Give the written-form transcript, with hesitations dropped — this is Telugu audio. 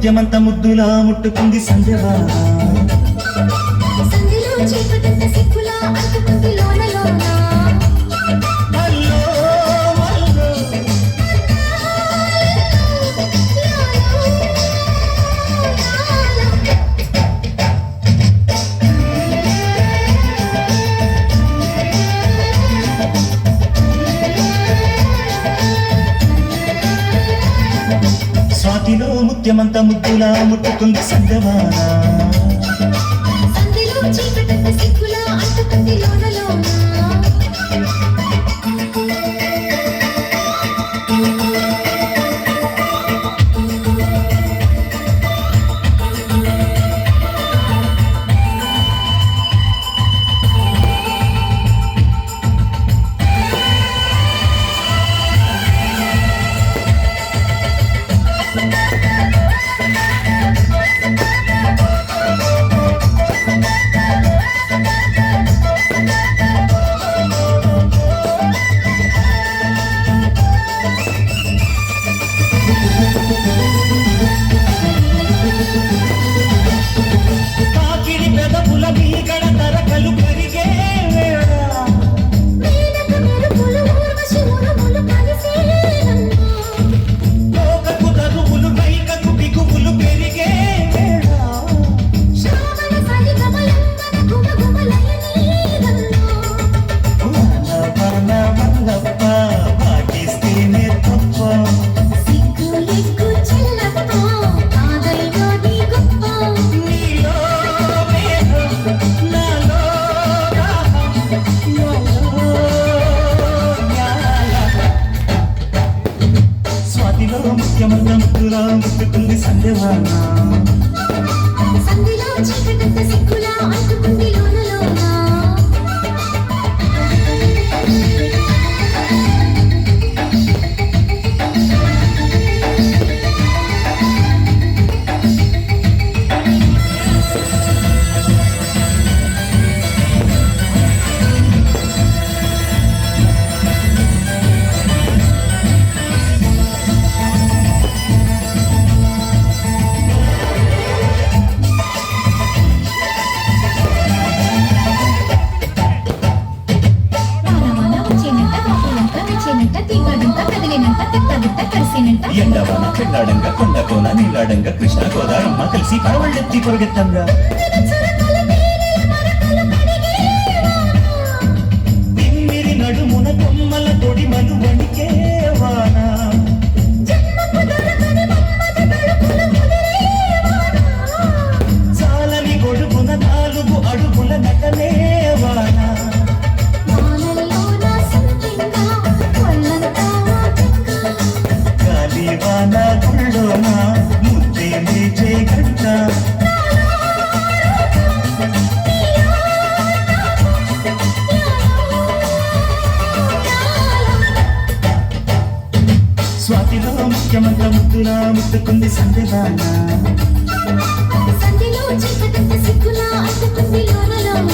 ముత్యమంత ముద్దులా ముట్టుకుంది సంధ్యవాన సంధ్యలో చీకటంత సిక్కులా అంటుకుంది లోన లోన స్వాతిలో ముత్యమంత ముద్దులా ముట్టుకుంది సంధ్యవాన సంధ్యలో చీకటంత సిక్కులా అంటుకుంది లోన లోన కాకిడి పెదపుల మీగడ తరకలు కరిగే వేళ మేనక మెరుపులు ఊర్వశి ఉరుములు కలిసేనమ్మా లోకపు తరువులు వైకకు బిగువులు పెరిగే వేళ శ్రావణ సరిగమలంబన గుమగుమలయనీదమ్మా వాన వల్లప్ప పాటిస్తేనే తప్ప సిగ్గు ఎగ్గు చెల్లప్ప కాదైనా నీ గొప్ప నీలో మేఘం నాలో దాహం నాలో న్యాయం. స్వాతిలో ముఖ్యమంత ముద్దులా ముట్టుకుంది సంధ్యవాన సంధిలో చీకటంత సిక్కులా అంటుకుంది లోన లోన ఎండవాన చెల్లాడంగా కొండ కోన నీలాడంగా కృష్ణ గోదారమ్మ కలిసి పరవళ్ళెత్తి పొరగెత్తంగా తిమ్మిరి నడుమున కొమ్మల తొడిమలు వణికే వాన చాలని గొడుగున 4 అడుగుల నటనే వాన గాలివాన గుళ్ళోన ముద్దే మేజే గంట స్వాతిలో ముఖ్యమంత ముద్దులా ముట్టుకుంది సంధ్యవాన సంధిలో చీకటంత సిక్కులా అంటుకుంది లోన లోన